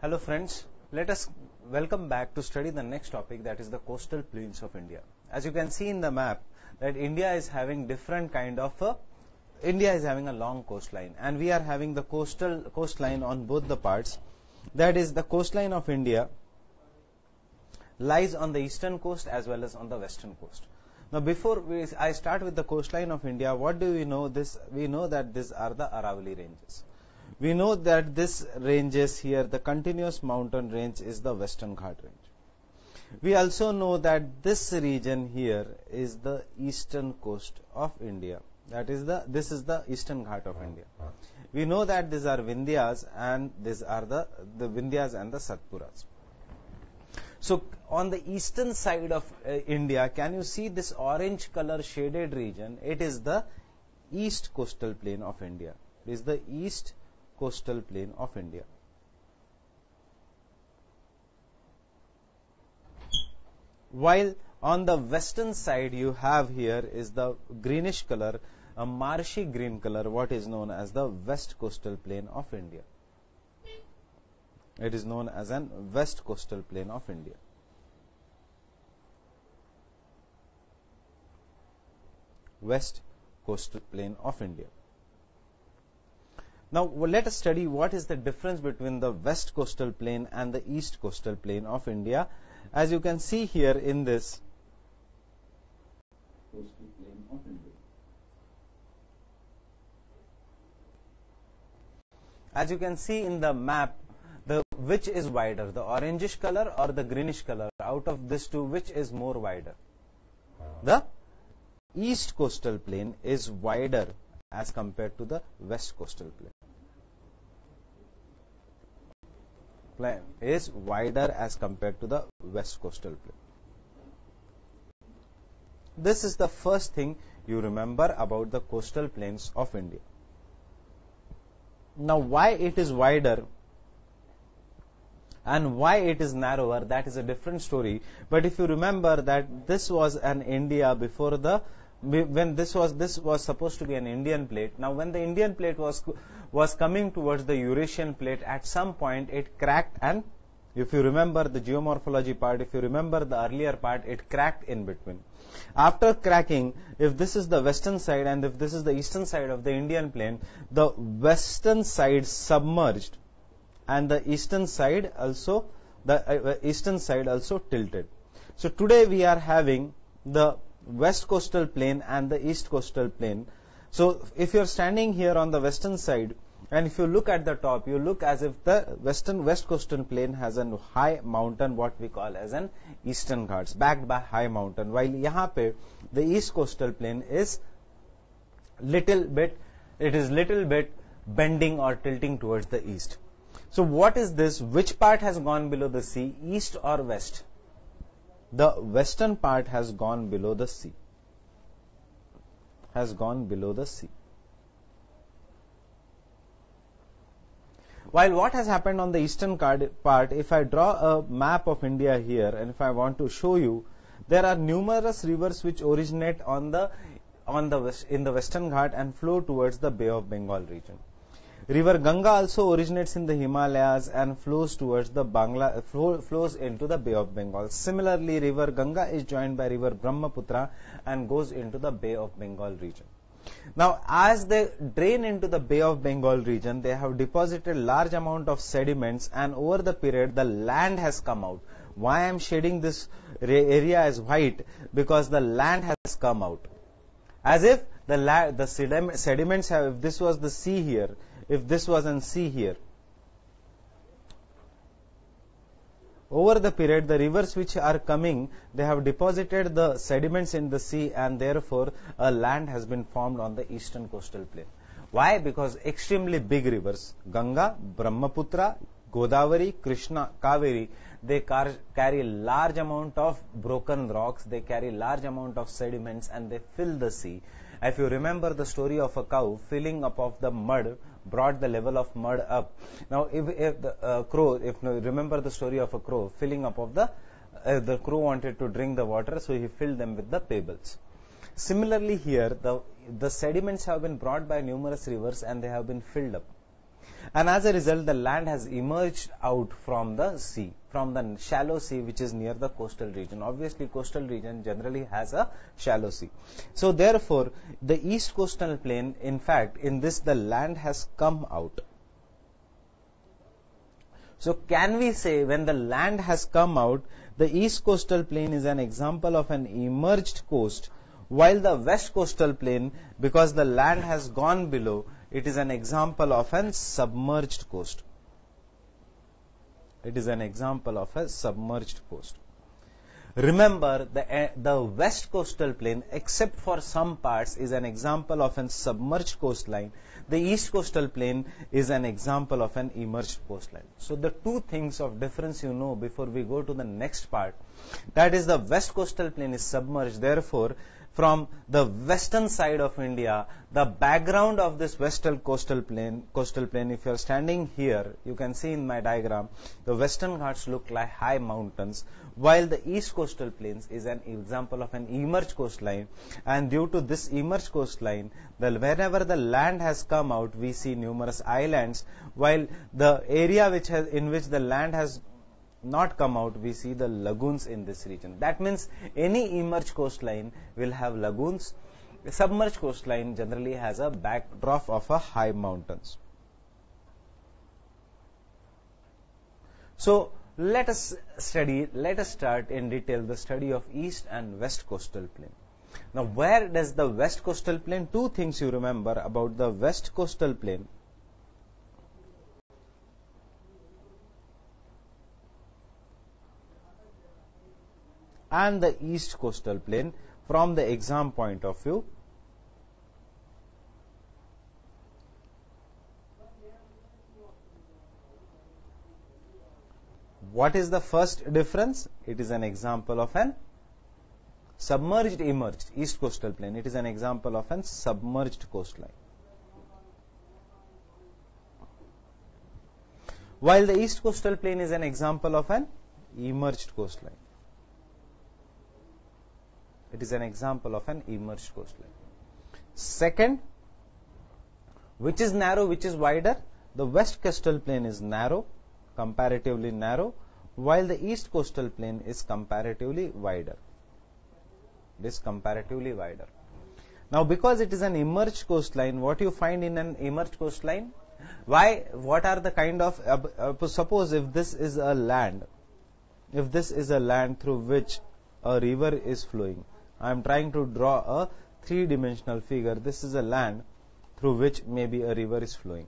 Hello friends, let us welcome back to study the next topic, that is the coastal plains of India. As you can see in the map that India is having a long coastline, and we are having the coastline on both the parts. That is, the coastline of India lies on the eastern coast as well as on the western coast. Now before I start with the coastline of India, what do we know? We know that these are the Aravalli ranges. We know that this ranges here, the continuous mountain range is the Western Ghat range. We also know that this region here is the eastern coast of India. This is the Eastern Ghat of India. We know that these are Vindhyas, and these are the Vindhyas and the Satpuras. So on the eastern side of India, can you see this orange color shaded region? It is the east coastal plain of India. It is the east coastal plain of India. While on the western side you have here is the greenish color, a marshy green color, what is known as the west coastal plain of India. It is known as an west coastal plain of India. West coastal plain of India. Now let us study what is the difference between the west coastal plain and the east coastal plain of India. As you can see here in this coastal plain of India. As you can see in the map, which is wider, the orangish color or the greenish color? Out of these two, which is more wider? The east coastal plain is wider as compared to the west coastal plain. Is wider as compared to the west coastal plain. This is the first thing you remember about the coastal plains of India. Now why it is wider and why it is narrower, that is a different story. But if you remember that this was an India before when this was supposed to be an Indian plate. Now when the Indian plate was coming towards the Eurasian plate, at some point it cracked, and if you remember the geomorphology part, if you remember the earlier part, it cracked in between. After cracking, if this is the western side and if this is the eastern side of the Indian plain, the western side submerged and the eastern side also tilted. So today we are having the west coastal plain and the east coastal plain. So if you are standing here on the western side, and if you look at the top, you look as if the west coastal plain has a high mountain, what we call as an Eastern Ghats, backed by high mountain, while yahan pe the east coastal plain is little bit bending or tilting towards the east. So what is this? Which part has gone below the sea, east or west? The western part has gone below the sea. While what has happened on the eastern part, if I draw a map of India here, and if I want to show you, there are numerous rivers which originate in the Western Ghat and flow towards the Bay of Bengal region. River Ganga also originates in the Himalayas and flows towards flows into the Bay of Bengal. Similarly, River Ganga is joined by River Brahmaputra and goes into the Bay of Bengal region. Now, as they drain into the Bay of Bengal region, they have deposited large amount of sediments, and over the period, the land has come out. Why I am shading this area as white? Because the land has come out. As if the sediments have, if this was the sea here, if this was an sea here, over the period, the rivers which are coming, they have deposited the sediments in the sea, and therefore a land has been formed on the eastern coastal plain. Why? Because extremely big rivers, Ganga, Brahmaputra, Godavari, Krishna, Kaveri, they carry large amount of broken rocks, they carry large amount of sediments, and they fill the sea. If you remember the story of a cow filling up of the mud, brought the level of mud up. Now, if you remember the story of a crow filling up of the crow wanted to drink the water, so he filled them with the pebbles. Similarly, here the sediments have been brought by numerous rivers and they have been filled up. And as a result, the land has emerged out from the sea, from the shallow sea which is near the coastal region. Obviously, coastal region generally has a shallow sea. So therefore, the east coastal plain, in fact, in this the land has come out. So can we say when the land has come out, the east coastal plain is an example of an emerged coast, while the west coastal plain, because the land has gone below, it is an example of an submerged coast. It is an example of a submerged coast. Remember, the west coastal plain, except for some parts, is an example of an submerged coastline. The east coastal plain is an example of an emerged coastline. So the two things of difference you know before we go to the next part. That is, the west coastal plain is submerged. Therefore, from the western side of India, the background of this western coastal plain, if you are standing here, you can see in my diagram, the Western Ghats look like high mountains, while the east coastal plains is an example of an emerged coastline. And due to this emerged coastline, whenever the land has come out, we see numerous islands, while the area in which the land has not come out, we see the lagoons in this region. That means any emerged coastline will have lagoons. A submerged coastline generally has a backdrop of a high mountains. So let us start in detail the study of east and west coastal plain. Now, where does the west coastal plain? Two things you remember about the west coastal plain. And the east coastal plain from the exam point of view. What is the first difference? It is an example of an submerged emerged east coastal plain. It is an example of an submerged coastline. While the east coastal plain is an example of an emerged coastline. It is an example of an emerged coastline. Second, which is narrow, which is wider? The west coastal plain is narrow, comparatively narrow, while the east coastal plain is comparatively wider. It is comparatively wider. Now, because it is an emerged coastline, what you find in an emerged coastline? What are the kind of, suppose if this is a land through which a river is flowing. I am trying to draw a three-dimensional figure. This is a land through which maybe a river is flowing.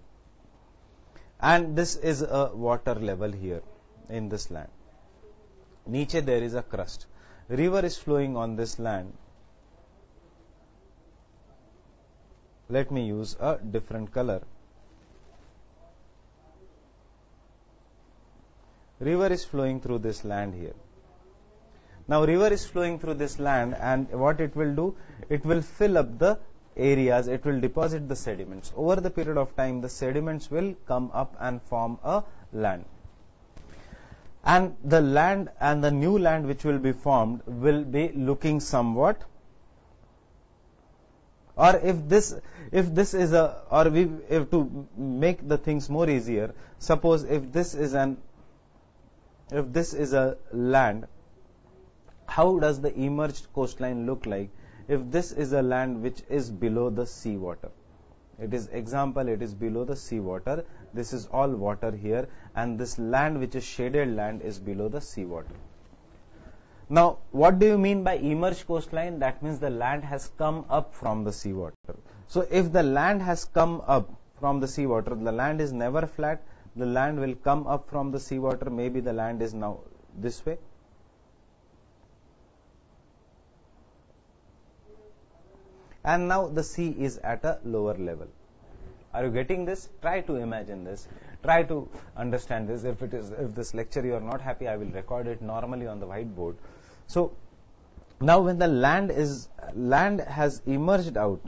And this is a water level here in this land. Niche there is a crust. River is flowing on this land. Let me use a different color. River is flowing through this land here. Now, river is flowing through this land, and what it will do? It will fill up the areas, it will deposit the sediments. Over the period of time, the sediments will come up and form a land. And the land and the new land which will be formed will be looking somewhat, or if to make the things more easier, suppose if this is a land, how does the emerged coastline look like if this is a land which is below the sea water? It is below the sea water. This is all water here, and this land which is shaded land is below the sea water. Now, what do you mean by emerged coastline? That means the land has come up from the sea water. So if the land has come up from the sea water, the land is never flat. The land will come up from the sea water. Maybe the land is now this way. And now the sea is at a lower level. Are you getting this? Try to imagine this. Try to understand this. If this lecture you are not happy, I will record it normally on the whiteboard. So now when the land has emerged out,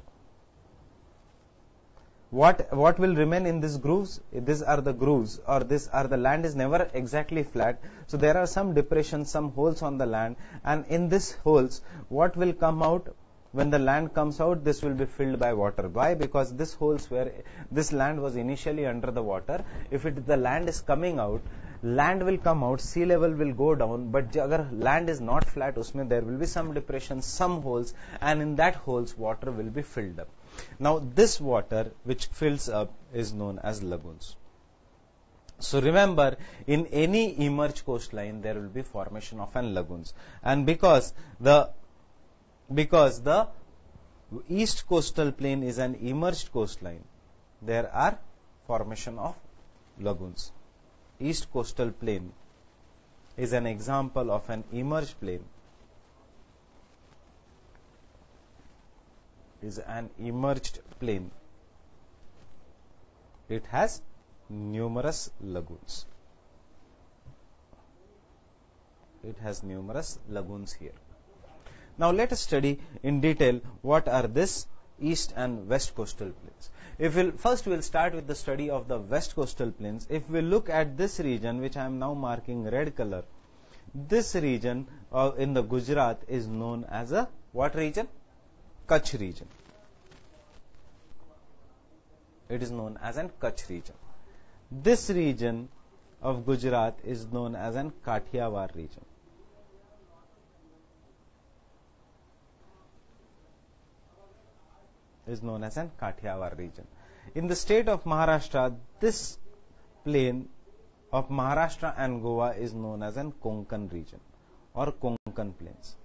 what will remain in these grooves? These are the grooves, or the land is never exactly flat. So there are some depressions, some holes on the land, and in these holes, what will come out? when the land comes out, this will be filled by water. Why? Because this holes where this land was initially under the water. If the land is coming out, land will come out, sea level will go down, but agar land is not flat, usme there will be some depression, some holes, and in that holes water will be filled up. Now this water which fills up is known as lagoons. So remember, in any emerged coastline there will be formation of an lagoons, and because the east coastal plain is an emerged coastline, there are formation of lagoons. East coastal plain is an example of an emerged plain. Is an emerged plain. It has numerous lagoons. It has numerous lagoons here. Now let us study in detail what are this east and west coastal plains. First we'll start with the study of the west coastal plains. If we look at this region, which I am now marking red color, this region in the Gujarat is known as a what region? Kutch region. It is known as an Kutch region. This region of Gujarat is known as an Kathiawar region. Is known as an Kathiawar region. In the state of Maharashtra, this plain of Maharashtra and Goa is known as an Konkan region or Konkan plains.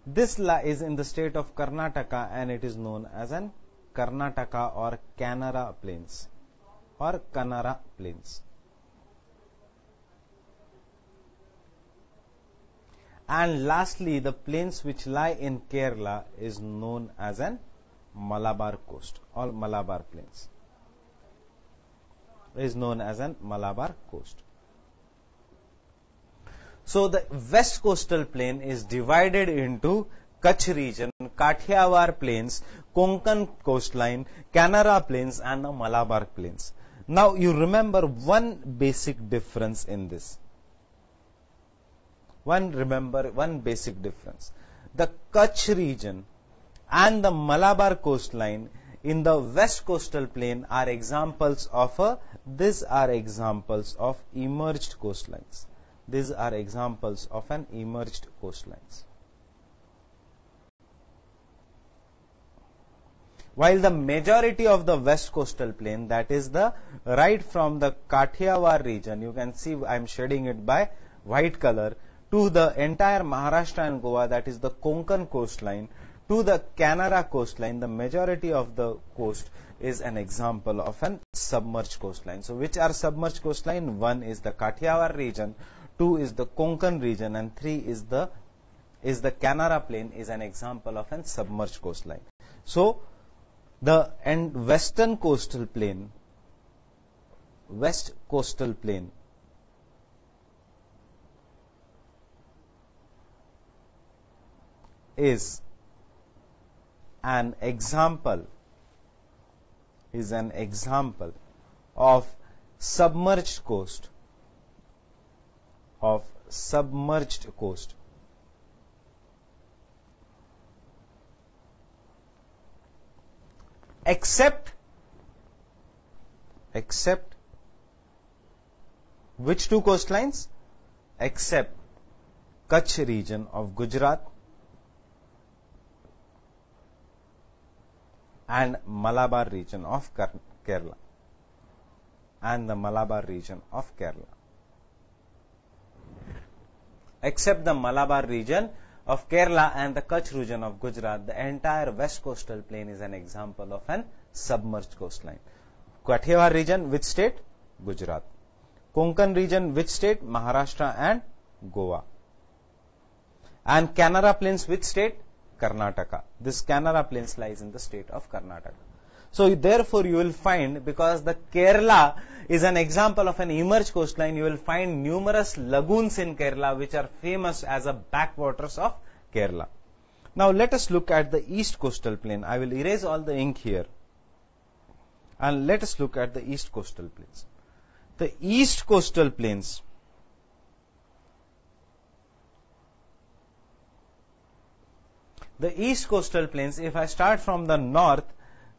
This is in the state of Karnataka and it is known as an Karnataka or Kannara plains or Kannara plains. And lastly, the plains which lie in Kerala is known as an Malabar coast or Malabar plains. Is known as an Malabar coast. So the west coastal plain is divided into Kutch region, Kathiawar plains, Konkan coastline, Kannara plains and the Malabar plains. Now you remember one basic difference in this. One basic difference. The Kutch region and the Malabar coastline in the west coastal plain are examples of emerged coastlines. These are examples of an emerged coastlines. While the majority of the west coastal plain, that is the right from the Kathiawar region, you can see I am shading it by white color, to the entire Maharashtra and Goa, that is the Konkan coastline, to the Kannara coastline, the majority of the coast is an example of an submerged coastline. So which are submerged coastline? One is the Kathiawar region, two is the Konkan region, and three is the Kannara plain is an example of an submerged coastline. So the west coastal plain is an example of submerged coast except which two coastlines? Except Kutch region of Gujarat and Malabar region of Kerala. Except the Malabar region of Kerala and the Kutch region of Gujarat, the entire west coastal plain is an example of an submerged coastline. Kathiawar region, which state? Gujarat. Konkan region, which state? Maharashtra and Goa. And Kannara plains, which state? Karnataka. This Kannara plains lies in the state of Karnataka. So therefore you will find, because the Kerala is an example of an emerged coastline, you will find numerous lagoons in Kerala which are famous as a backwaters of Kerala. Now let us look at the east coastal plain. I will erase all the ink here. And let us look at the east coastal plains. The east coastal plains The east coastal plains, if I start from the north,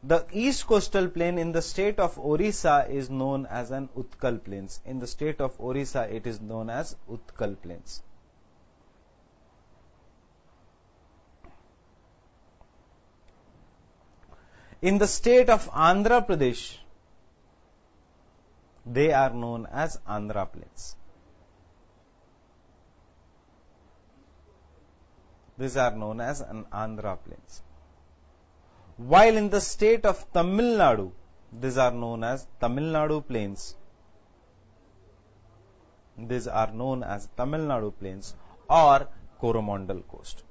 the east coastal plain in the state of Orissa is known as an Utkal plains. In the state of Orissa, it is known as Utkal plains. In the state of Andhra Pradesh, they are known as Andhra plains. These are known as an Andhra plains. While in the state of Tamil Nadu, these are known as Tamil Nadu plains. These are known as Tamil Nadu plains or Coromandel coast.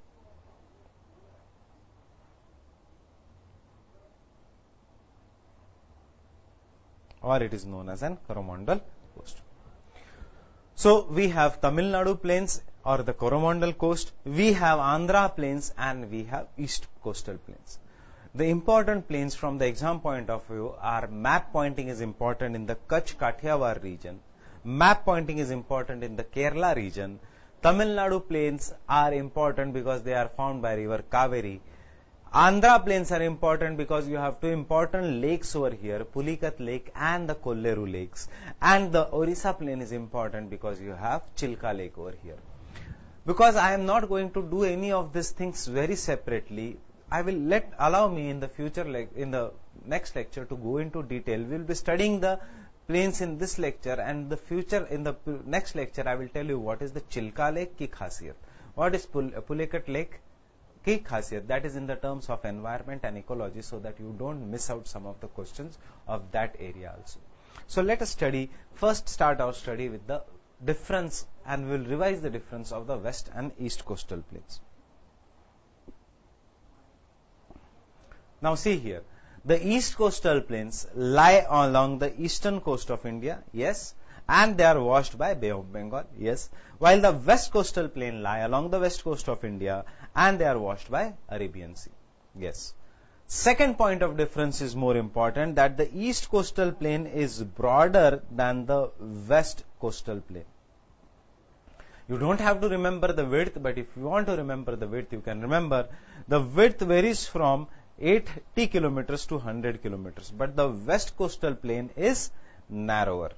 Or it is known as an Coromandel coast. So we have Tamil Nadu plains or the Coromandel coast, we have Andhra plains, and we have east coastal plains. The important plains from the exam point of view are map pointing is important in the Kutch Kathiawar region, map pointing is important in the Kerala region. Tamil Nadu plains are important because they are found by river Kaveri. Andhra plains are important because you have two important lakes over here, Pulikat Lake and the Kolleru lakes. And the Orissa plain is important because you have Chilka Lake over here. Because I am not going to do any of these things very separately, I will allow me in the future, in the next lecture, to go into detail. We will be studying the plains in this lecture, and in the next lecture I will tell you what is the Chilka Lake ki khasiyat, what is Pulikat Lake ki khasiyat. That is in the terms of environment and ecology, so that you don't miss out some of the questions of that area also. So let us first start our study with the difference, and we will revise the difference of the west and east coastal plains. Now see here, the east coastal plains lie along the eastern coast of India, yes, and they are washed by Bay of Bengal, yes, while the west coastal plain lie along the west coast of India and they are washed by Arabian Sea, yes. Second point of difference is more important, that the east coastal plain is broader than the west coastal plain. You don't have to remember the width, but if you want to remember the width, you can remember the width varies from 80 kilometers to 100 kilometers, but the west coastal plain is narrower.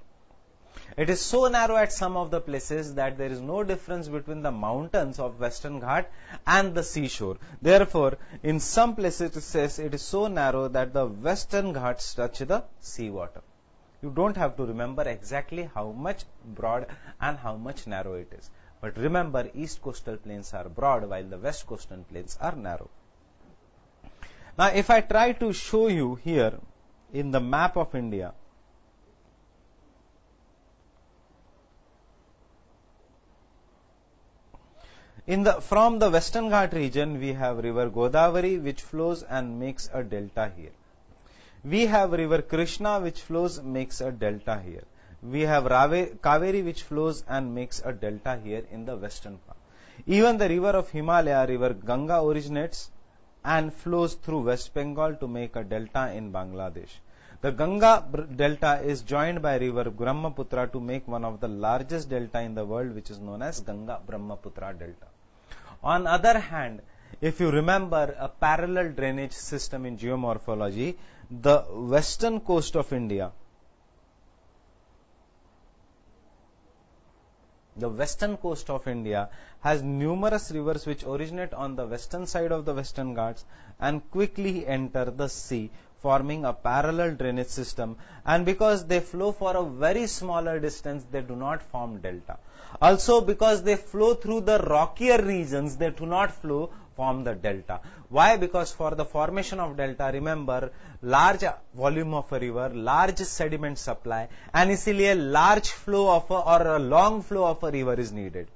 It is so narrow at some of the places that there is no difference between the mountains of Western Ghat and the seashore. Therefore, in some places it says it is so narrow that the Western Ghats touch the seawater. You don't have to remember exactly how much broad and how much narrow it is. But remember, east coastal plains are broad while the west coastal plains are narrow. Now, if I try to show you here in the map of India, from the Western Ghat region, we have river Godavari which flows and makes a delta here. We have river Krishna which flows, makes a delta here. We have Kaveri which flows and makes a delta here in the western part. Even the river of Himalaya, river Ganga, originates and flows through West Bengal to make a delta in Bangladesh. The Ganga delta is joined by river Brahmaputra to make one of the largest delta in the world, which is known as Ganga Brahmaputra delta. On the other hand, if you remember a parallel drainage system in geomorphology, the western coast of India, has numerous rivers which originate on the western side of the Western Ghats and quickly enter the sea, forming a parallel drainage system, and because they flow for a very smaller distance, they do not form delta. Also, because they flow through the rockier regions, they do not form the delta. Why? Because for the formation of delta, remember, large volume of a river, large sediment supply, and इसलिए large flow of or a long flow of a river is needed.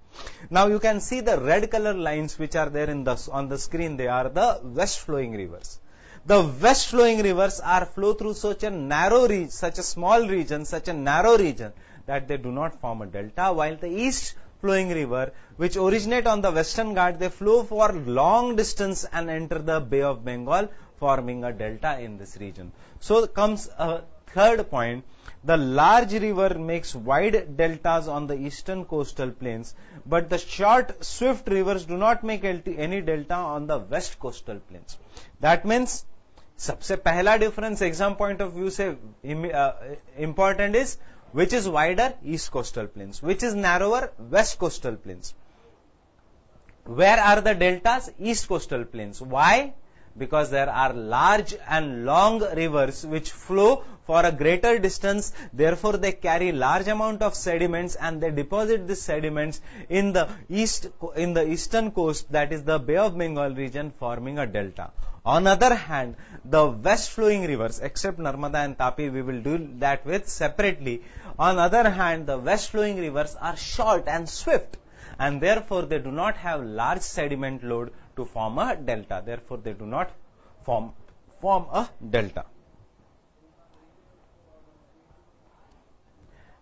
Now you can see the red color lines which are there on the screen. They are the west flowing rivers. The west flowing rivers flow through such a narrow region, such a small region, such a narrow region that they do not form a delta, while the east flowing river which originate on the Western Ghat, they flow for long distance and enter the Bay of Bengal, forming a delta in this region. So comes a third point. The large river makes wide deltas on the eastern coastal plains, but the short, swift rivers do not make any delta on the west coastal plains. That means, सबसे पहला difference exam point of view से important is which is wider, east coastal plains, which is narrower, west coastal plains. Where are the deltas? East coastal plains. Why? Because there are large and long rivers which flow for a greater distance, therefore they carry large amount of sediments and they deposit these sediments in the eastern coast, that is the Bay of Bengal region, forming a delta. On other hand, the west flowing rivers, except Narmada and Tapi, we will do that with separately. On other hand, the west flowing rivers are short and swift, and therefore they do not have large sediment load to form a delta. Therefore, they do not form a delta.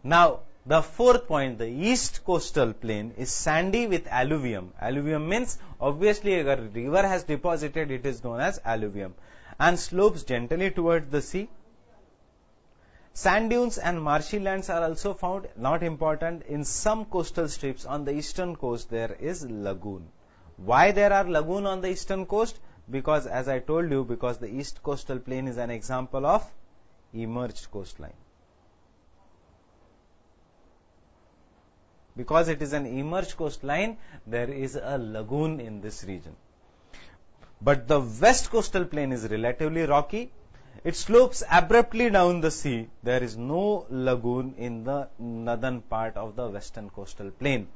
Now, the fourth point, the east coastal plain is sandy with alluvium. Alluvium means, obviously, a river has deposited, it is known as alluvium, and slopes gently towards the sea. Sand dunes and marshy lands are also found, not important. In some coastal strips on the eastern coast, there is lagoon. Why there are lagoon on the eastern coast? Because, as I told you, because the east coastal plain is an example of emerged coastline. Because it is an emerged coastline, there is a lagoon in this region. But the west coastal plain is relatively rocky. It slopes abruptly down the sea. There is no lagoon in the northern part of the western coastal plain.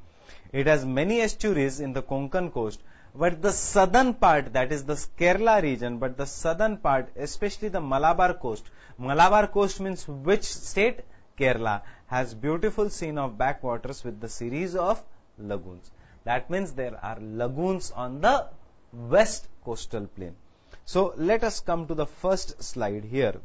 It has many estuaries in the Konkan coast, but the southern part, that is the Kerala region, but the southern part, especially the Malabar coast means which state? Kerala, has beautiful scene of backwaters with the series of lagoons. That means there are lagoons on the west coastal plain. So let us come to the first slide here.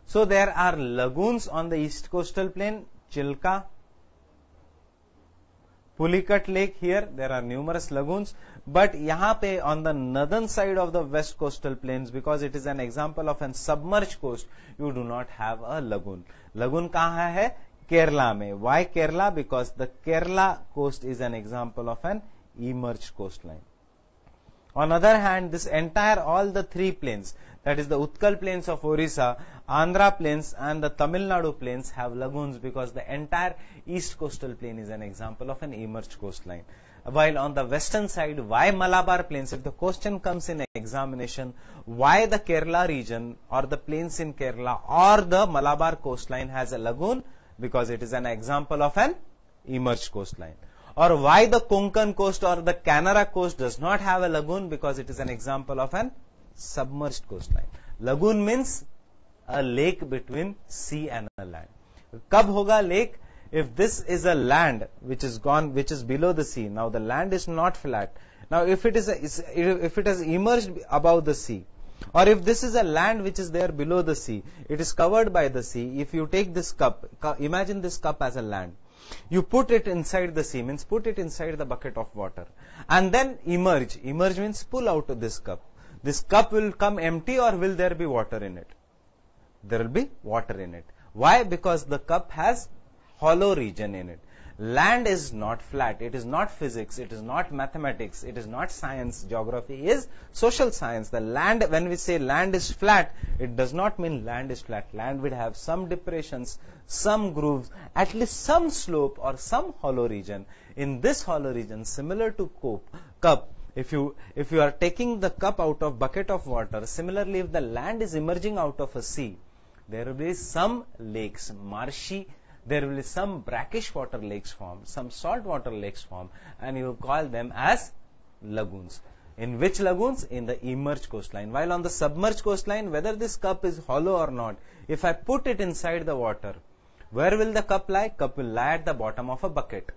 So there are lagoons on the east coastal plain, Chilka, Pulicat Lake. Here there are numerous lagoons, but यहाँ पे on the northern side of the west coastal plains, because it is an example of an submerged coast, you do not have a lagoon. Lagoon कहाँ है? Kerala में. Why Kerala? Because the Kerala coast is an example of an emerged coastline. On other hand, this entire, all the three plains, that is the Utkal plains of Orissa, Andhra plains and the Tamil Nadu plains have lagoons, because the entire east coastal plain is an example of an emerged coastline. While on the western side, why Malabar plains? If the question comes in examination, why the Kerala region or the plains in Kerala or the Malabar coastline has a lagoon? Because it is an example of an emerged coastline. Or why the Konkan coast or the Canara coast does not have a lagoon? Because it is an example of an submerged coastline. Lagoon means a lake between sea and a land. Kab hoga lake? If this is a land which is below the sea. Now the land is not flat. Now if it has emerged above the sea, or if this is a land which is there below the sea, it is covered by the sea. If you take this cup, imagine this cup as a land. You put it inside the sea, means put it inside the bucket of water, and then emerge. Emerge means pull out this cup. This cup will come empty, or will there be water in it? There will be water in it. Why? Because the cup has hollow region in it. Land is not flat. It is not physics. It is not mathematics. It is not science. Geography is social science. The land, when we say land is flat, it does not mean land is flat. Land will have some depressions, some grooves, at least some slope or some hollow region. In this hollow region, similar to cup, if you are taking the cup out of bucket of water, similarly if the land is emerging out of a sea, there will be some lakes, marshy, there will be some brackish water lakes formed, some salt water lakes formed, and you call them as lagoons. In which lagoons? In the emerged coastline. While on the submerged coastline, whether this cup is hollow or not, if I put it inside the water, where will the cup lie? Cup will lie at the bottom of a bucket.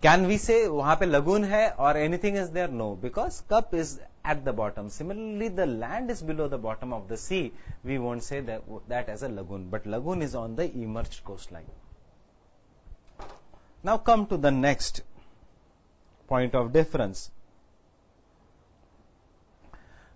Can we say वहाँ पे lagoon है or anything is there? No, because cup is at the bottom. Similarly, the land is below the bottom of the sea. We won't say that as a lagoon, but lagoon is on the emerged coastline. Now come to the next. point of difference.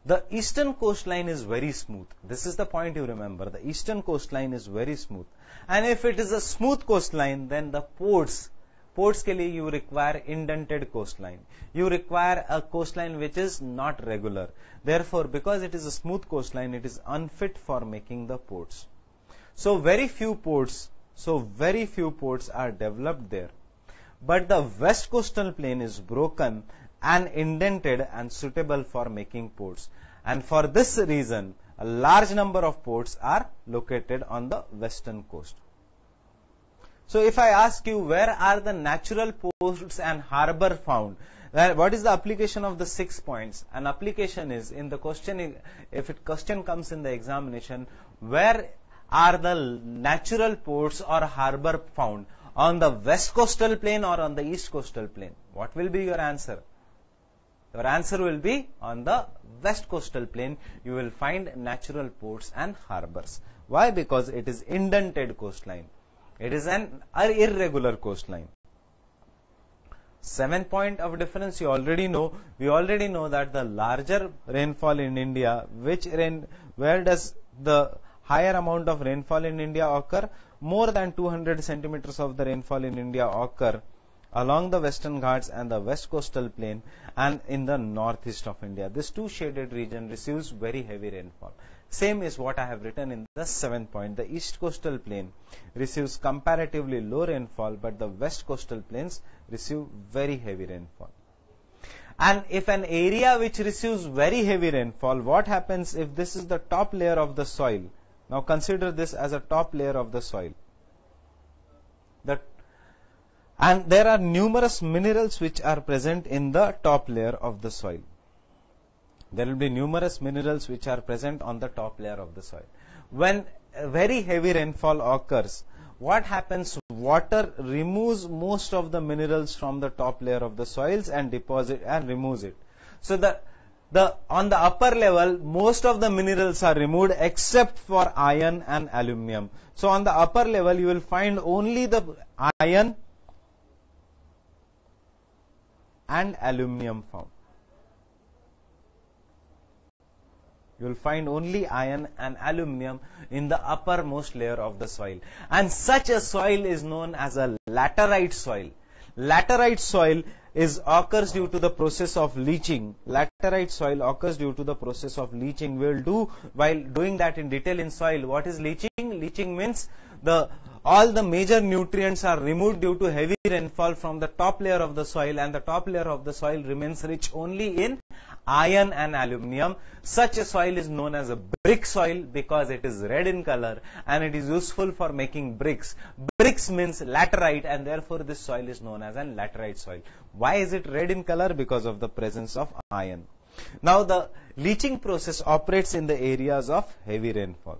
The eastern coastline is very smooth. This is the point you remember. The eastern coastline is very smooth. And if it is a smooth coastline, then the ports के लिए you require indented coastline. You require a coastline which is not regular. Therefore, because it is a smooth coastline, it is unfit for making the ports. So very few ports are developed there. But the west coastal plain is broken and indented and suitable for making ports. And for this reason, a large number of ports are located on the western coast. So if I ask you, where are the natural ports and harbor found? What is the application of the 6 points? An application is, in the question, if a question comes in the examination, where are the natural ports or harbor found? On the west coastal plain or on the east coastal plain? What will be your answer? Your answer will be on the west coastal plain. You will find natural ports and harbors. Why? Because it is indented coastline. It is an irregular coastline. 7th point of difference you already know. We already know that the larger rainfall in India, where does the higher amount of rainfall in India occur? More than 200 centimeters of the rainfall in India occur along the western Ghats and the west coastal plain and in the northeast of India. This two shaded region receives very heavy rainfall. Same is what I have written in the 7th point. The east coastal plain receives comparatively low rainfall, but the west coastal plains receive very heavy rainfall. And if an area which receives very heavy rainfall, what happens if this is the top layer of the soil? Now consider this as a top layer of the soil. And there are numerous minerals which are present in the top layer of the soil. There will be numerous minerals which are present on the top layer of the soil. When very heavy rainfall occurs, what happens? Water removes most of the minerals from the top layer of the soils and removes it. So on the upper level, most of the minerals are removed except for iron and aluminium. So on the upper level, you will find only the iron and aluminium found. You will find only iron and aluminium in the uppermost layer of the soil. And such a soil is known as a laterite soil. Laterite soil occurs due to the process of leaching. Laterite soil occurs due to the process of leaching. We will do, while doing that in detail in soil, what is leaching? Leaching means all the major nutrients are removed due to heavy rainfall from the top layer of the soil, and the top layer of the soil remains rich only in iron and aluminium. Such a soil is known as a brick soil because it is red in color and it is useful for making bricks. Bricks means laterite, and therefore this soil is known as a laterite soil. Why is it red in color? Because of the presence of iron. Now the leaching process operates in the areas of heavy rainfall.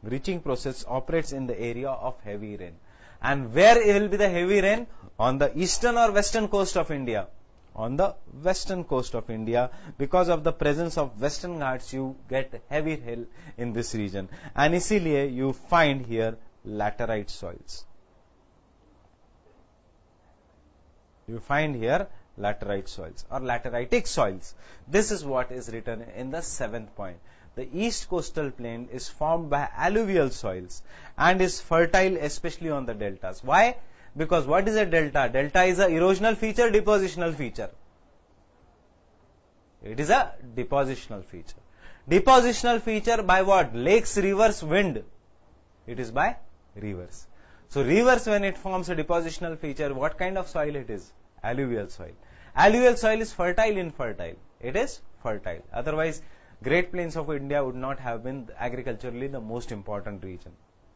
Leaching process operates in the area of heavy rain. And where will be the heavy rain? On the eastern or western coast of India? On the western coast of India. Because of the presence of western Ghats, you get heavy rain in this region. And isliye you find here laterite soils. You find here laterite soils or lateritic soils. This is what is written in the 7th point. The east coastal plain is formed by alluvial soils and is fertile especially on the deltas. Why? Because what is a delta? Delta is a erosional feature, depositional feature. It is a depositional feature. Depositional feature by what? Lakes, rivers, wind. It is by rivers. So rivers, when it forms a depositional feature, what kind of soil it is? Alluvial soil. Alluvial soil is fertile, infertile. It is fertile. Otherwise, Great Plains of India would not have been agriculturally the most important region.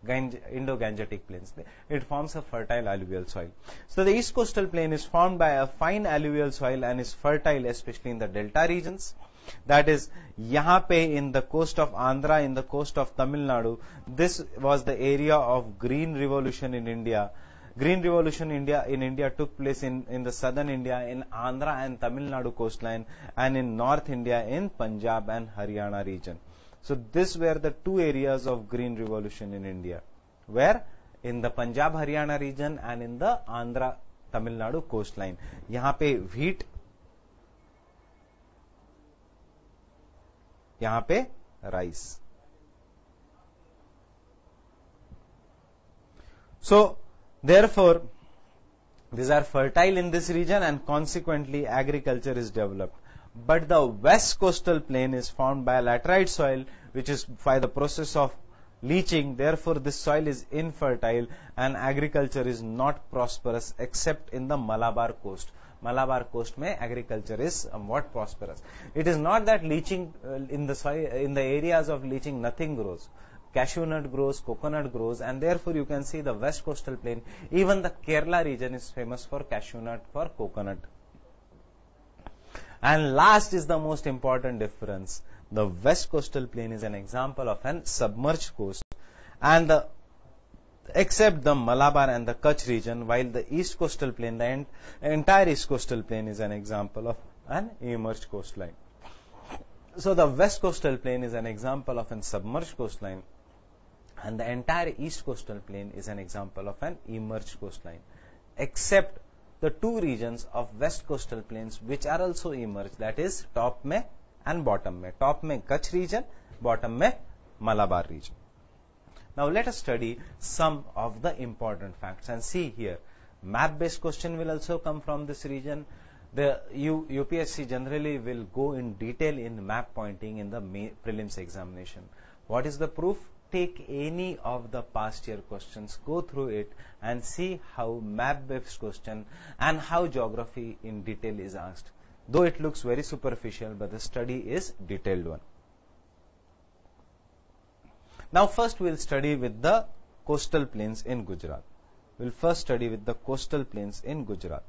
Indo-Gangetic plains. It forms a fertile alluvial soil. So the east coastal plain is formed by a fine alluvial soil and is fertile especially in the delta regions. That is, yahan pe in the coast of Andhra, in the coast of Tamil Nadu, this was the area of green revolution in India. Green revolution in India took place in the southern India, in Andhra and Tamil Nadu coastline, and in North India in Punjab and Haryana region. So these were the two areas of green revolution in India, where in the Punjab Haryana region and in the Andhra Tamil Nadu coast line. यहां पे wheat, यहां पे rice. So therefore these are fertile in this region and consequently agriculture is developed. But the west coastal plain is formed by laterite soil, which is by the process of leaching. Therefore this soil is infertile and agriculture is not prosperous except in the Malabar coast. Malabar coast mein agriculture is somewhat prosperous. It is not that leaching in the soil, in the areas of leaching nothing grows. Cashew nut grows, coconut grows, and therefore you can see the west coastal plain. Even the Kerala region is famous for cashew nut, for coconut. And last is the most important difference. The west coastal plain is an example of an submerged coast, and except the Malabar and the Kutch region, while the east coastal plain, the entire east coastal plain is an example of an immersed coastline. So the west coastal plain is an example of an submerged coastline, and the entire east coastal plain is an example of an emerged coastline, except the two regions of west coastal plains which are also emerged, that is top mein and bottom mein. Top mein Kutch region, bottom mein Malabar region. Now let us study some of the important facts and see here. Map based question will also come from this region. The UPSC generally will go in detail in map pointing in the prelims examination. What is the proof? Take any of the past year questions, go through it and see how map based question and how geography in detail is asked. Though it looks very superficial, but the study is detailed one. Now first we will study with the coastal plains in Gujarat. We will first study with the coastal plains in Gujarat.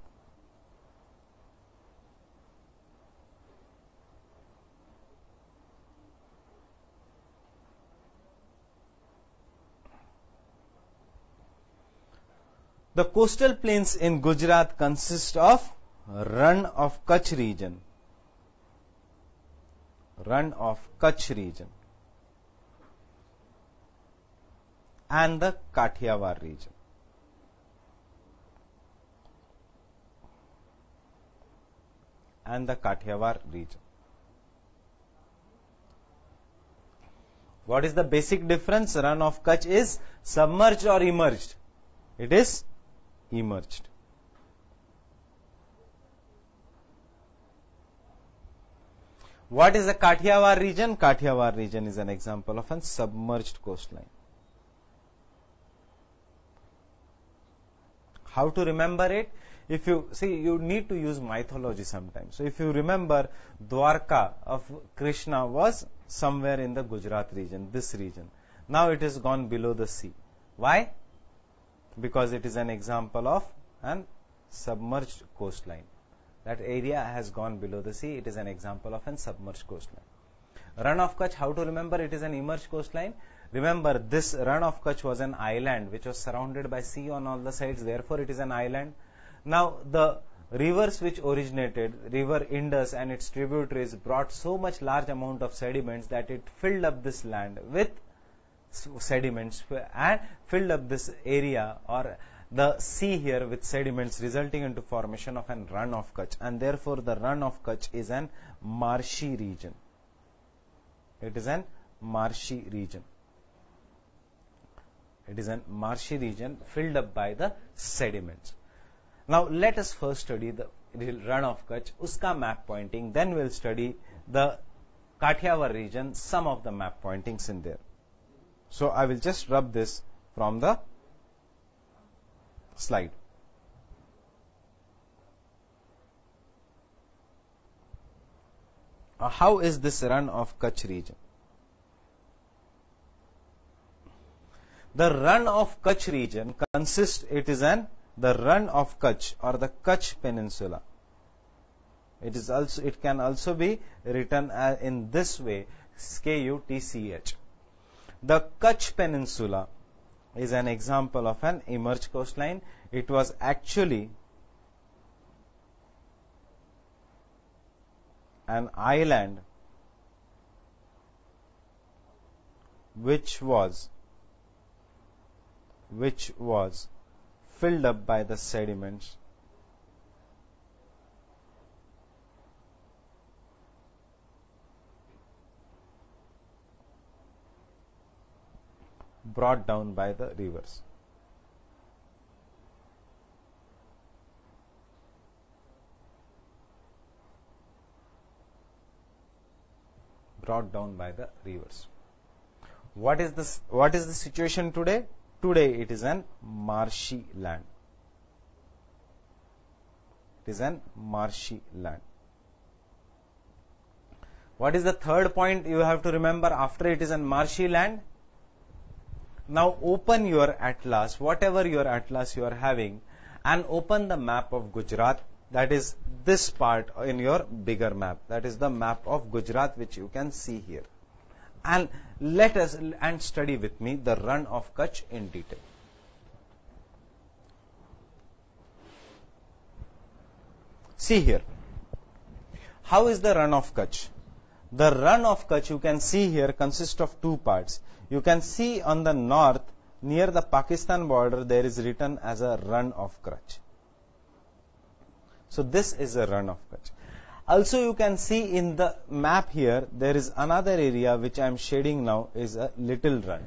The coastal plains in Gujarat consist of Rann of Kutch region, Rann of Kutch region, and the Kathiawar region. And the Kathiawar region. What is the basic difference? Rann of Kutch is submerged or emerged? It is emerged. What is the Kathiawar region? Kathiawar region is an example of a submerged coastline. How to remember it? If you see, you need to use mythology sometimes. So if you remember, Dwarka of Krishna was somewhere in the Gujarat region, this region. Now it is gone below the sea. Why? Because it is an example of an submerged coastline. That area has gone below the sea. It is an example of an submerged coastline. Rann of Kutch, how to remember it is an emerged coastline? Remember, this Rann of Kutch was an island which was surrounded by sea on all the sides. Therefore, it is an island. Now, the rivers which originated, river Indus and its tributaries, brought so much large amount of sediments that it filled up this land with sediments and filled up this area or the sea here with sediments, resulting into formation of an Rann of Kutch, and therefore the Rann of Kutch is an marshy region. It is an marshy region. It is a marshy region filled up by the sediments. Now let us first study the Rann of Kutch, uska map pointing, then we will study the Kathiawar region, some of the map pointings in there. So I will just rub this from the slide. How is this Rann of Kutch region? The Rann of Kutch region consists, it is the Rann of Kutch or the Kutch Peninsula. It can also be written in this way, Kutch. The Kutch Peninsula is an example of an emerged coastline. It was actually an island which was filled up by the sediments brought down by the rivers. Brought down by the rivers. What is this? What is the situation today? Today it is an marshy land. It is an marshy land. What is the third point you have to remember after it is an marshy land? Now open your atlas, whatever your atlas you are having, and open the map of Gujarat. That is this part in your bigger map. That is the map of Gujarat which you can see here. And let us study with me the run of Kutch in detail. See here. How is the run of Kutch? The run of Kutch, you can see here, consists of two parts. You can see on the north, near the Pakistan border, there is written as a run of Kutch. So this is a run of Kutch. Also you can see in the map here, there is another area which I am shading now is a little run.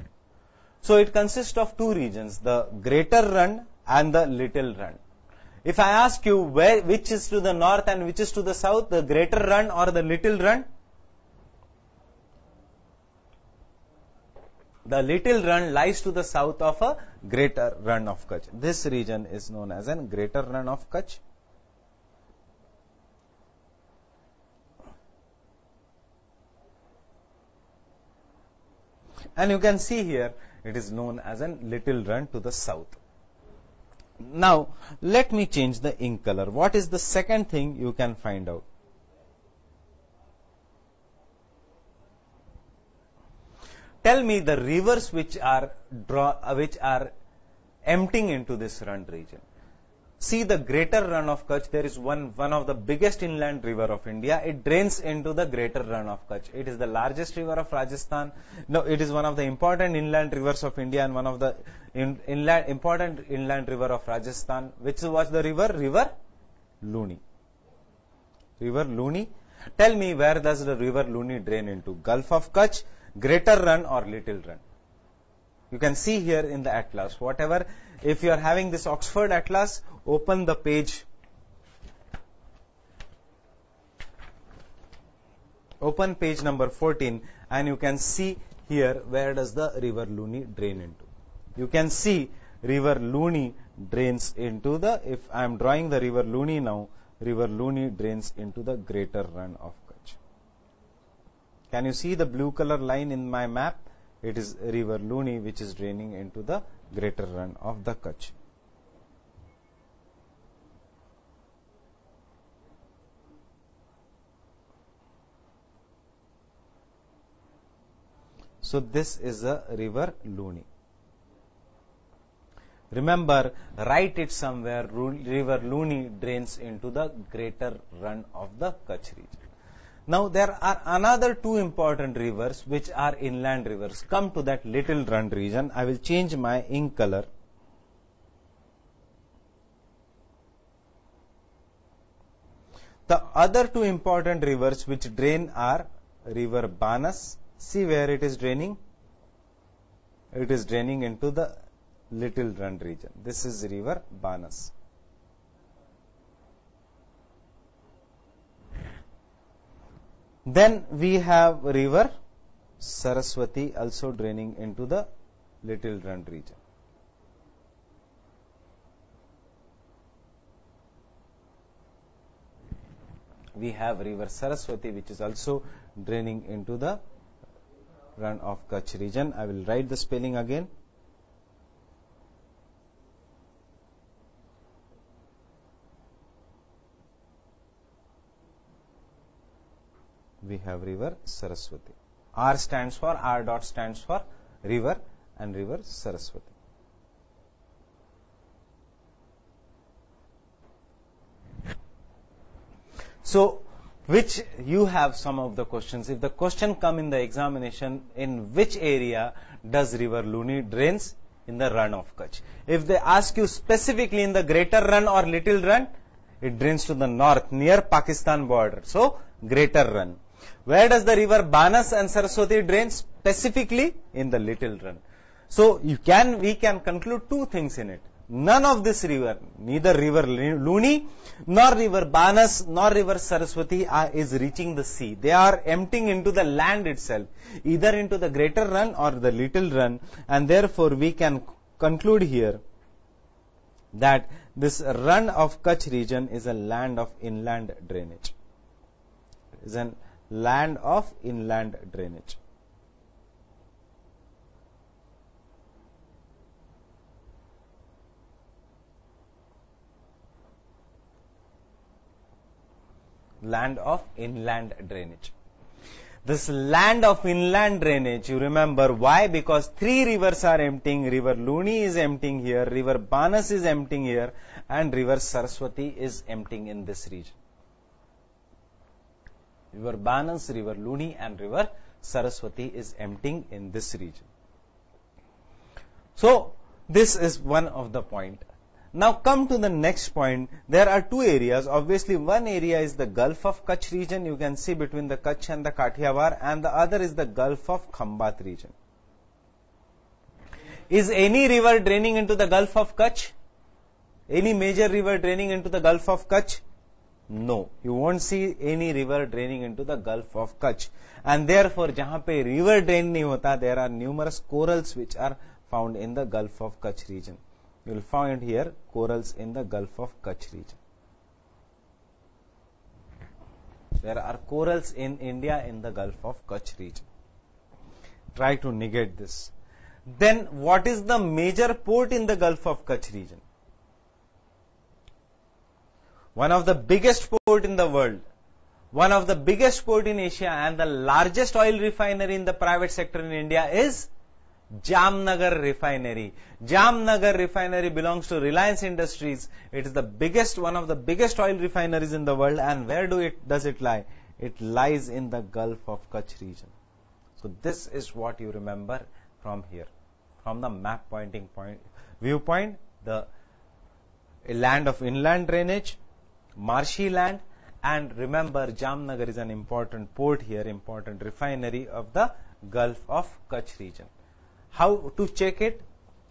So it consists of two regions, the greater run and the little run. If I ask you which is to the north and which is to the south, the greater run or the little run? The little run lies to the south of a greater run of Kutch. This region is known as a greater run of Kutch. And you can see here, it is known as a little run to the south. Now, let me change the ink color. What is the second thing you can find out? Tell me the rivers which are emptying into this run region. See the greater run of Kutch. There is one of the biggest inland river of India. It drains into the greater run of Kutch. It is the largest river of Rajasthan. No, it is one of the important inland rivers of India and one of the important inland river of Rajasthan. Which was the river? River Luni. River Luni. Tell me, where does the river Luni drain into? Gulf of Kutch, greater run or little run? You can see here in the atlas. Whatever, if you are having this Oxford Atlas, open the page. Open page number 14 and you can see here where does the river Luni drain into. You can see river Luni drains into the, if I am drawing the river Luni now, river Luni drains into the greater run of Kutch. Can you see the blue color line in my map? It is river Luni which is draining into the greater run of the Kutch. So this is the river Luni. Remember, write it somewhere, river Luni drains into the greater run of the Kutch region. Now there are another two important rivers which are inland rivers. Come to that little run region. I will change my ink color. The other two important rivers which drain are river Banas. See where it is draining? It is draining into the little run region. This is river Banas. Then we have river Saraswati also draining into the little run region. We have river Saraswati which is also draining into the run of Kutch region. I will write the spelling again. We have river Saraswati. R stands for, R dot stands for river and river Saraswati. So, which you have some of the questions. If the question come in the examination, in which area does river Luni drains? In the run of Kutch. If they ask you specifically in the greater run or little run, it drains to the north near Pakistan border. So, greater run. Where does the river Banas and Saraswati drain? Specifically in the little run. So we can conclude two things in it. None of this river, neither river Luni, nor river Banas, nor river Saraswati is reaching the sea. They are emptying into the land itself, either into the greater run or the little run, and therefore we can conclude here that this run of Kutch region is a land of inland drainage. Is a land of inland drainage. Land of inland drainage. This land of inland drainage, you remember why? Because three rivers are emptying. River Luni is emptying here, river Banas is emptying here, and river Saraswati is emptying in this region. River Banas, river Luni, and river Saraswati is emptying in this region. So this is one of the point. Now come to the next point. There are two areas. Obviously, one area is the Gulf of Kutch region. You can see between the Kutch and the Kathiawar, and the other is the Gulf of Khambat region. Is any river draining into the Gulf of Kutch? Any major river draining into the Gulf of Kutch? No, you won't see any river draining into the Gulf of Kutch. And therefore, jahan pe river drain nahi hota, there are numerous corals which are found in the Gulf of Kutch region. You will find here corals in the Gulf of Kutch region. There are corals in India in the Gulf of Kutch region. Try to negate this. Then what is the major port in the Gulf of Kutch region? One of the biggest port in the world, one of the biggest port in Asia, and the largest oil refinery in the private sector in India is Jamnagar refinery. Jamnagar refinery belongs to Reliance Industries. It is the biggest, one of the biggest oil refineries in the world. And where does it lie? It lies in the Gulf of Kutch region. So this is what you remember from here, from the map pointing viewpoint. The land of inland drainage, marshy land, and remember Jamnagar is an important port here, important refinery of the Gulf of Kutch region. How to check it?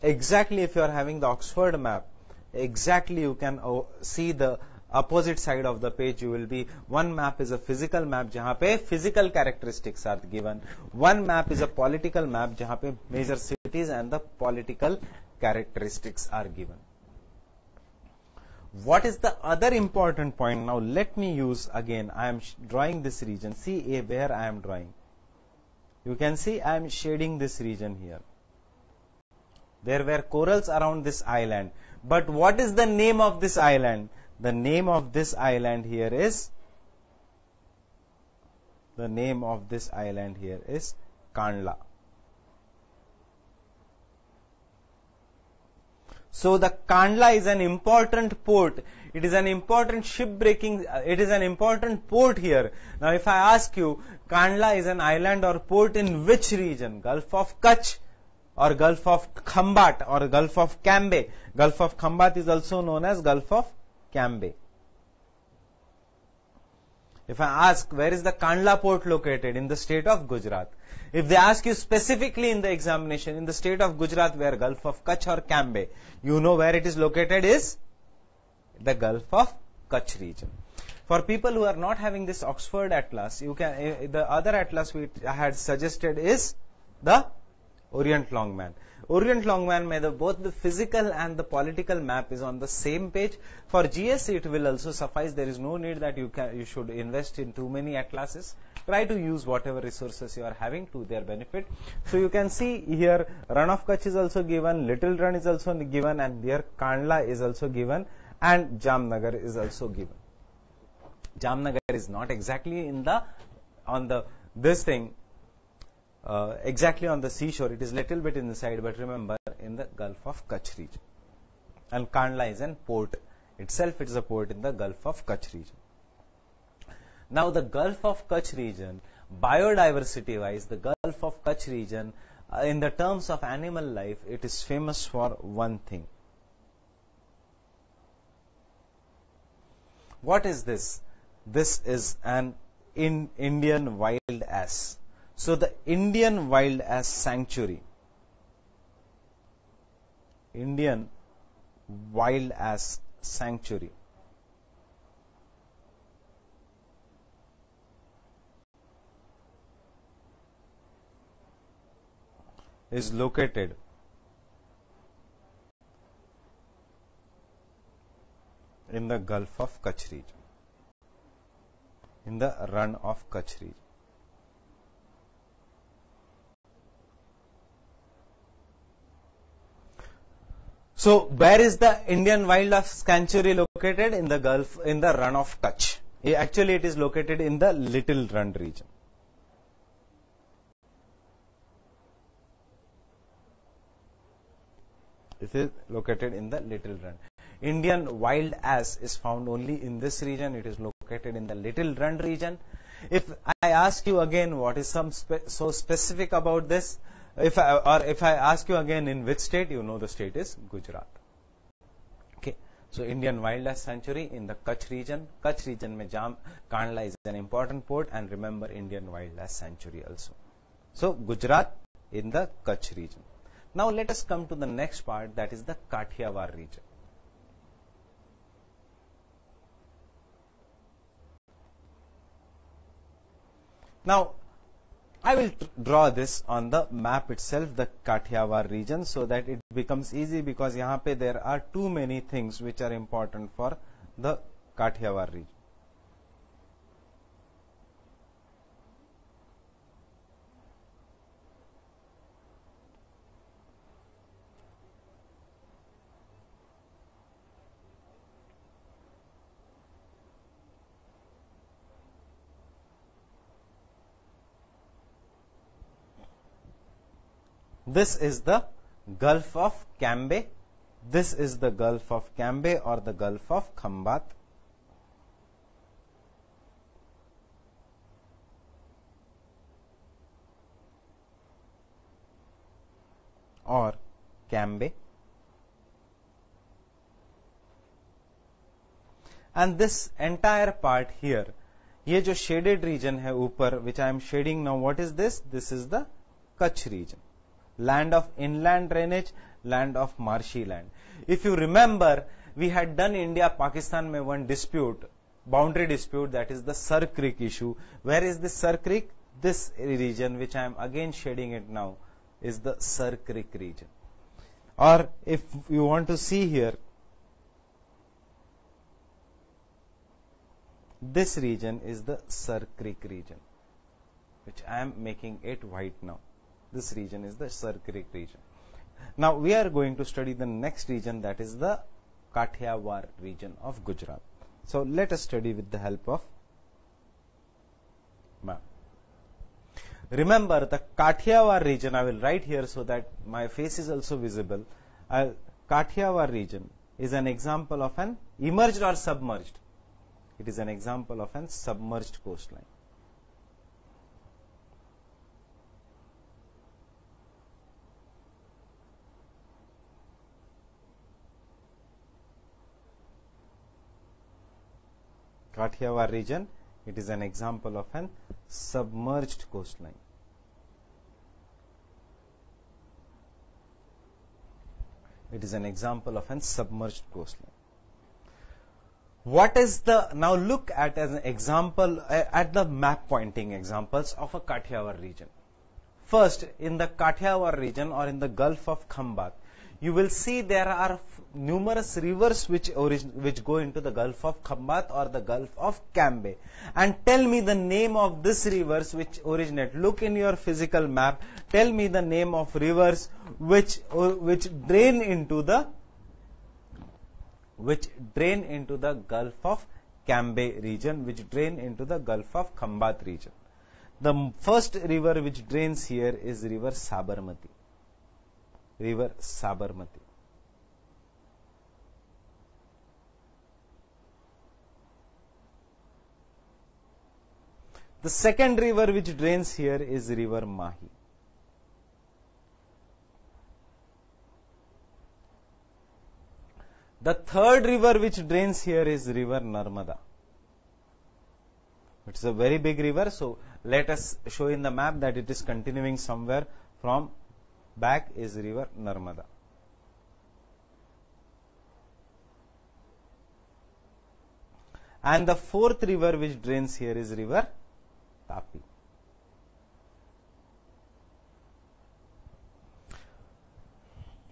Exactly, if you are having the Oxford map, exactly you can see the opposite side of the page. You will be, one map is a physical map jahan pe physical characteristics are given. One map is a political map jahan pe major cities and the political characteristics are given. What is the other important point? Now let me use again, I am drawing this region. See where I am drawing. You can see I am shading this region here. There were corals around this island. But what is the name of this island? The name of this island here is, Kandla. So the Kandla is an important port. It is an important shipbreaking, it is an important port here. Now if I ask you, Kandla is an island or port in which region? Gulf of Kutch or Gulf of Khambat or Gulf of Cambay? Gulf of Khambat is also known as Gulf of Cambay. If I ask, where is the Kandla port located? In the state of Gujarat. If they ask you specifically in the examination, in the state of Gujarat, where Gulf of Kutch or Cambay, you know where it is located is the Gulf of Kutch region. For people who are not having this Oxford Atlas, you can, the other atlas we had suggested is the Orient Longman. Orient Longman, both the physical and the political map is on the same page. For GS, it will also suffice. There is no need that you should invest in too many atlases. Try to use whatever resources you are having to their benefit. So you can see here, Run of Kutch is also given, Little Run is also given, and here Kandla is also given, and Jamnagar is also given. Jamnagar is not exactly exactly on the seashore. It is little bit in the side, but remember in the Gulf of Kutch region. And Kandla is a port itself. It is a port in the Gulf of Kutch region. Now the Gulf of Kutch region, biodiversity wise, the Gulf of Kutch region, in the terms of animal life, it is famous for one thing. What is this? This is an Indian wild ass. So the Indian wild ass sanctuary Indian wild ass sanctuary is located in the Gulf of Kutch region, in the run of Kutch region. So, where is the Indian wildlife sanctuary located? In the Gulf, in the run of Kutch. Actually, it is located in the Little Run region. It is located in the Little Run. Indian wild ass is found only in this region. It is located in the Little Run region. If I ask you again what is so specific about this, if I ask you again in which state, you know the state is Gujarat. Okay, so Indian Wildlife Sanctuary in the Kutch region. Kutch region mein Kandla is an important port, and remember Indian Wildlife Sanctuary also. So Gujarat in the Kutch region. Now let us come to the next part, that is the Kathiawar region. Now I will draw this on the map itself, the Kathiawar region, so that it becomes easy, because yahan pe there are too many things which are important for the Kathiawar region. This is the Gulf of Cambay. This is the Gulf of Cambay or the Gulf of Khambat. Or Cambay. And this entire part here, ये जो shaded region है ऊपर, which I am shading now, what is this? This is the Kutch region. Land of inland drainage, land of marshy land. If you remember, we had done India-Pakistan mein one dispute, boundary dispute, that is the Sar Creek issue. Where is this Sar Creek? This region, which I am again shading it now, is the Sar Creek region. Or if you want to see here, this region is the Sar Creek region, which I am making it white now. This region is the Sar Creek region. Now we are going to study the next region, that is the Kathiawar region of Gujarat. So let us study with the help of map. Remember the Kathiawar region, I will write here so that my face is also visible. Kathiawar region is an example of an emerged or submerged. It is an example of an submerged coastline. Kathiawar region, it is an example of an submerged coastline. It is an example of an submerged coastline. What is the, now look at as an example, at the map pointing examples of a Kathiawar region. First, in the Kathiawar region or in the Gulf of Khambat, you will see there are numerous rivers which go into the Gulf of Khambat or the Gulf of Cambay. And tell me the name of these rivers which originate. Look in your physical map. Tell me the name of rivers which drain into the Gulf of Cambay region, which drain into the Gulf of Khambat region. The first river which drains here is river Sabarmati. River Sabarmati. The second river which drains here is river Mahi. The third river which drains here is river Narmada. It's a very big river, so let us show in the map that it is continuing somewhere from back is river Narmada. and the fourth river which drains here is river Tapi.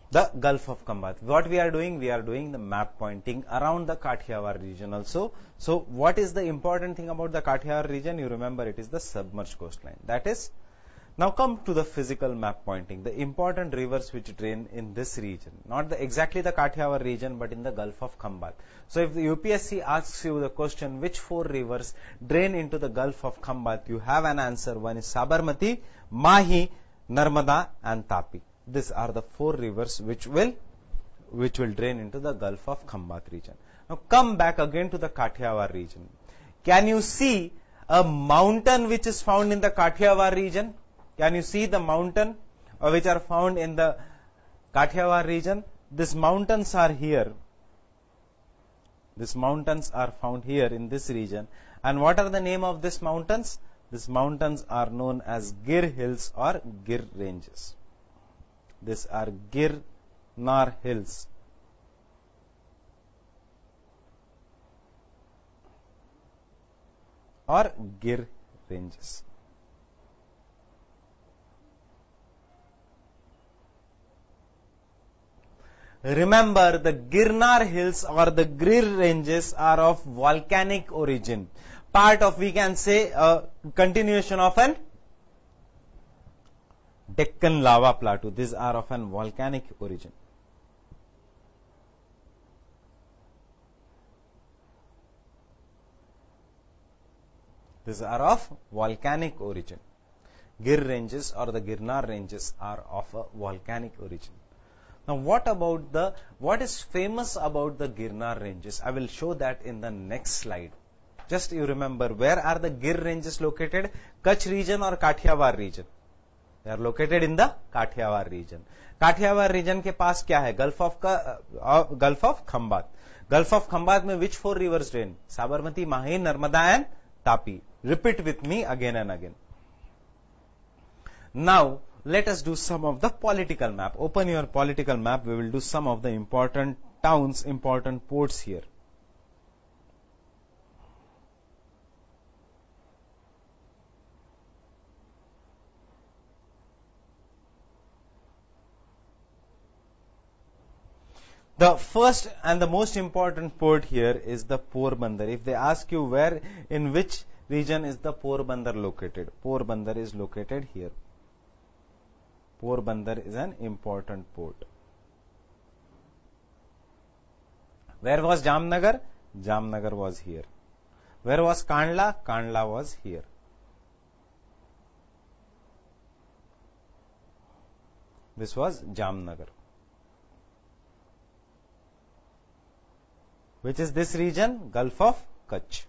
The Gulf of Khambat. What we are doing? We are doing the map pointing around the Kathiawar region also. So, what is the important thing about the Kathiawar region? You remember it is the submerged coastline. That is, now come to the physical map pointing. The important rivers which drain in this region, not exactly the Kathiawar region, but in the Gulf of Khambat. So, if the UPSC asks you the question, which four rivers drain into the Gulf of Khambat, you have an answer. One is Sabarmati, Mahi, Narmada, and Tapi. These are the four rivers which will drain into the Gulf of Khambat region. Now come back again to the Kathiawar region. Can you see a mountain which is found in the Kathiawar region? Can you see the mountain which are found in the Kathiawar region? These mountains are here. These mountains are found here in this region. And what are the name of these mountains? These mountains are known as Gir Hills or Gir Ranges. These are Girnar Hills. Or Gir Ranges. Remember, the Girnar Hills or the Gir Ranges are of volcanic origin. Part of, we can say, a continuation of an Deccan lava plateau. These are of an volcanic origin. These are of volcanic origin. Gir ranges or the Girnar ranges are of a volcanic origin. Now, what is famous about the Girnar ranges? I will show that in the next slide. Just you remember, where are the Gir ranges located? Kutch region or Kathiawar region? They are located in the Kathiawar region. Kathiawar region के पास क्या है? Gulf of Khambat. Gulf of Khambat में which four rivers drain? Sabarmati, Mahi, Narmada and Tapi. Repeat with me again and again. Now, let us do some of the political map. Open your political map. We will do some of the important towns, important ports here. The first and the most important port here is the Porbandar. If they ask you where, in which region is the Porbandar located? Porbandar is located here. Porbandar is an important port. Where was Jamnagar? Jamnagar was here. Where was Kandla? Kandla was here. This was Jamnagar. Which is this region? Gulf of Kutch.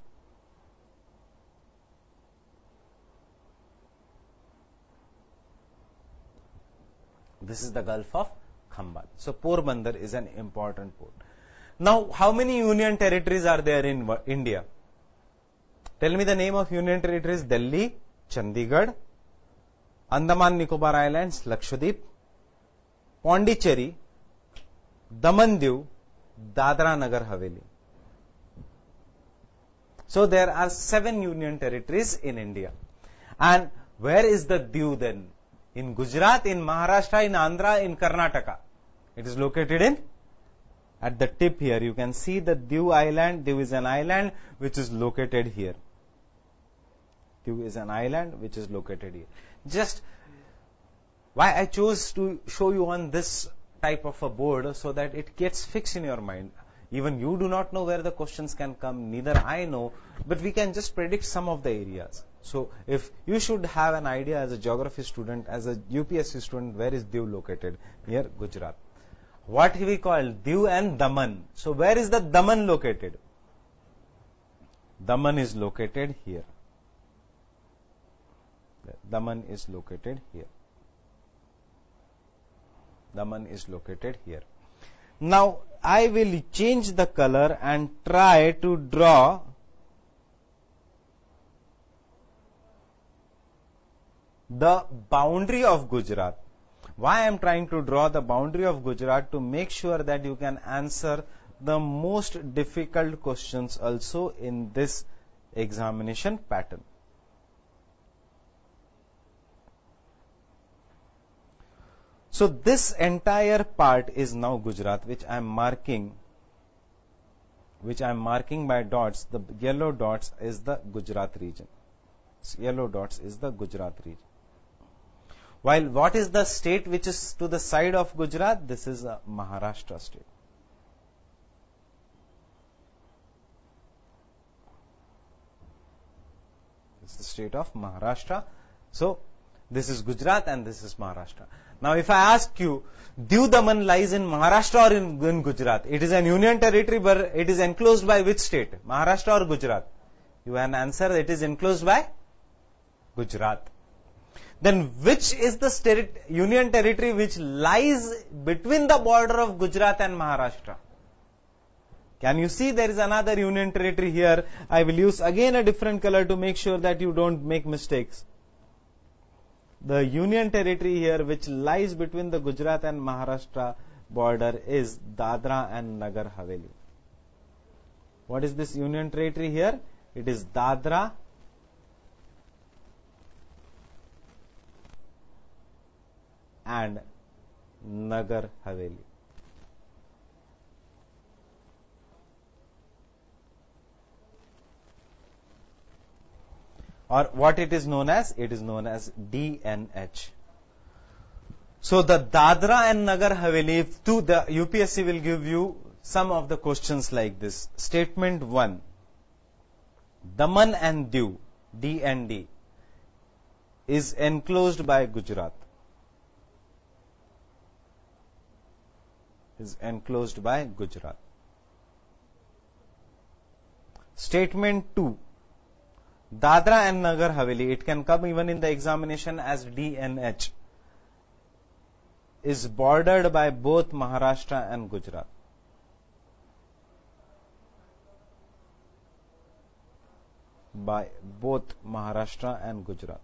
This is the Gulf of Khambat. So, Porbandar is an important port. Now, how many union territories are there in India? Tell me the name of union territories. Delhi, Chandigarh, Andaman Nicobar Islands, Lakshadweep, Pondicherry, Daman Diu, Dadra Nagar Haveli. So, there are 7 union territories in India. And where is the Diu then? In Gujarat, in Maharashtra, in Andhra, in Karnataka. It is located at the tip here. You can see the Diu island. Diu is an island which is located here. Diu is an island which is located here. Just why I chose to show you on this type of a board so that it gets fixed in your mind. Even you do not know where the questions can come, neither I know, but we can just predict some of the areas. So, if you should have an idea as a geography student, as a UPSC student, where is Diu located? Near Gujarat. What we call Diu and Daman. So, where is the Daman located? Daman is located here. Daman is located here. Daman is located here. Now, I will change the color and try to draw the boundary of Gujarat. Why I am trying to draw the boundary of Gujarat? To make sure that you can answer the most difficult questions also in this examination pattern. So this entire part is now Gujarat, which I am marking by dots. The yellow dots is the Gujarat region. Yellow dots is the Gujarat region. While what is the state which is to the side of Gujarat? This is a Maharashtra state. This is the state of Maharashtra. So this is Gujarat and this is Maharashtra. Now if I ask you, Diu Daman lies in Maharashtra or in Gujarat? It is an union territory, but it is enclosed by which state? Maharashtra or Gujarat? You have an answer, it is enclosed by Gujarat. Then which is the union territory which lies between the border of Gujarat and Maharashtra? Can you see there is another union territory here? I will use again a different color to make sure that you don't make mistakes. The union territory here which lies between the Gujarat and Maharashtra border is Dadra and Nagar Haveli. What is this union territory here? It is Dadra and Nagar Haveli. Or what it is known as? It is known as DNH. So the Dadra and Nagar Haveli, to the UPSC will give you some of the questions like this. Statement 1. Daman and Diu, D and D, is enclosed by Gujarat. Is enclosed by Gujarat. Statement 2. Dadra and Nagar Haveli, it can come even in the examination as DNH, is bordered by both Maharashtra and Gujarat. By both Maharashtra and Gujarat.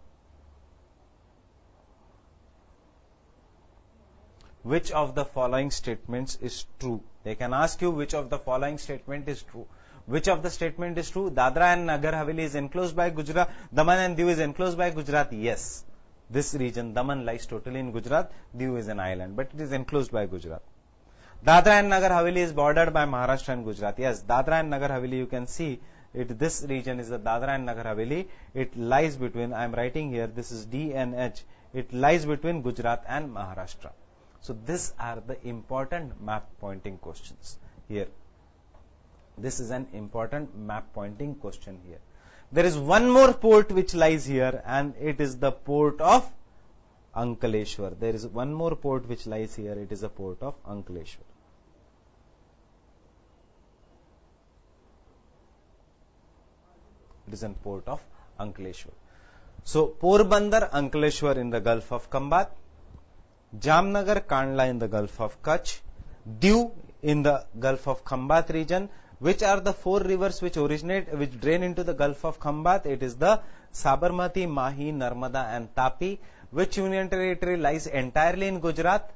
Which of the following statements is true? They can ask you which of the following statement is true. Which of the statement is true? Dadra and Nagar Haveli is enclosed by Gujarat. Daman and Diu is enclosed by Gujarat. Yes. This region, Daman, lies totally in Gujarat. Diu is an island, but it is enclosed by Gujarat. Dadra and Nagar Haveli is bordered by Maharashtra and Gujarat. Yes, Dadra and Nagar Haveli, you can see it. This region is the Dadra and Nagar Haveli. It lies between, I am writing here, this is DNH. It lies between Gujarat and Maharashtra. So these are the important map pointing questions here. This is an important map pointing question here. There is one more port which lies here, and it is the port of Ankleshwar. There is one more port which lies here. It is a port of Ankleshwar. It is a port of Ankleshwar. So Porbandar, Ankleshwar in the Gulf of Khambat, Jamnagar, Kandla in the Gulf of Kutch, Diu in the Gulf of Khambat region. Which are the four rivers which drain into the Gulf of Khambat? It is the Sabarmati, Mahi, Narmada and Tapi. Which union territory lies entirely in Gujarat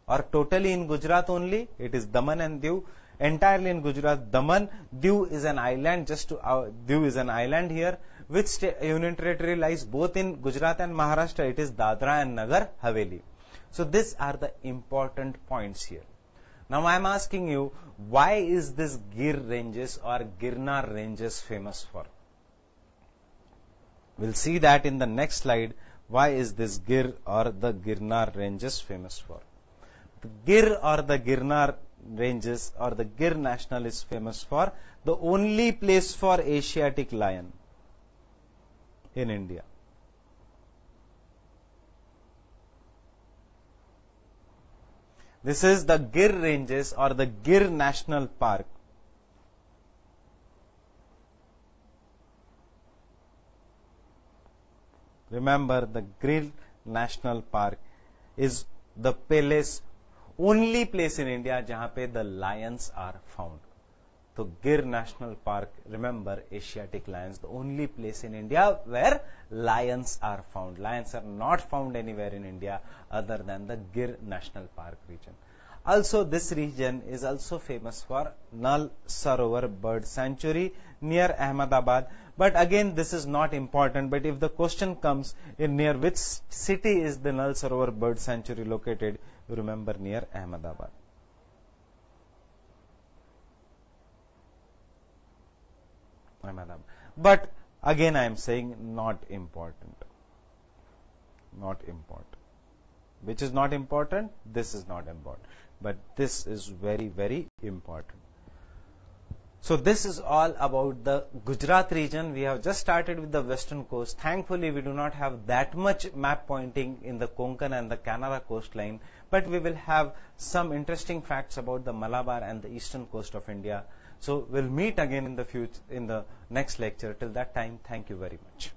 or totally in Gujarat only? It is Daman and Diu. Entirely in Gujarat, Daman. Diu is an island, Diu is an island here. Which union territory lies both in Gujarat and Maharashtra? It is Dadra and Nagar Haveli. So these are the important points here. Now I am asking you, why is this Gir ranges or Girnar ranges famous for? We'll see that in the next slide. Why is this Gir or the Girnar ranges famous for? The Gir or the Girnar ranges or the Gir National is famous for the only place for Asiatic lion in India. This is the Gir ranges or the Gir National Park. Remember, the Gir National Park is the only place in India jahan pe the lions are found. So Gir National Park, remember, Asiatic lions, the only place in India where lions are found. Lions are not found anywhere in India other than the Gir National Park region. Also, this region is also famous for Nal Sarovar Bird Sanctuary near Ahmedabad. But again, this is not important. But if the question comes in near which city is the Nal Sarovar Bird Sanctuary located, you remember near Ahmedabad. But again, I am saying not important. Not important. Which is not important? This is not important. But this is very, very important. So this is all about the Gujarat region. We have just started with the western coast. Thankfully, we do not have that much map pointing in the Konkan and the Canara coastline, but we will have some interesting facts about the Malabar and the eastern coast of India. So we'll meet again in the next lecture. Till that time, thank you very much.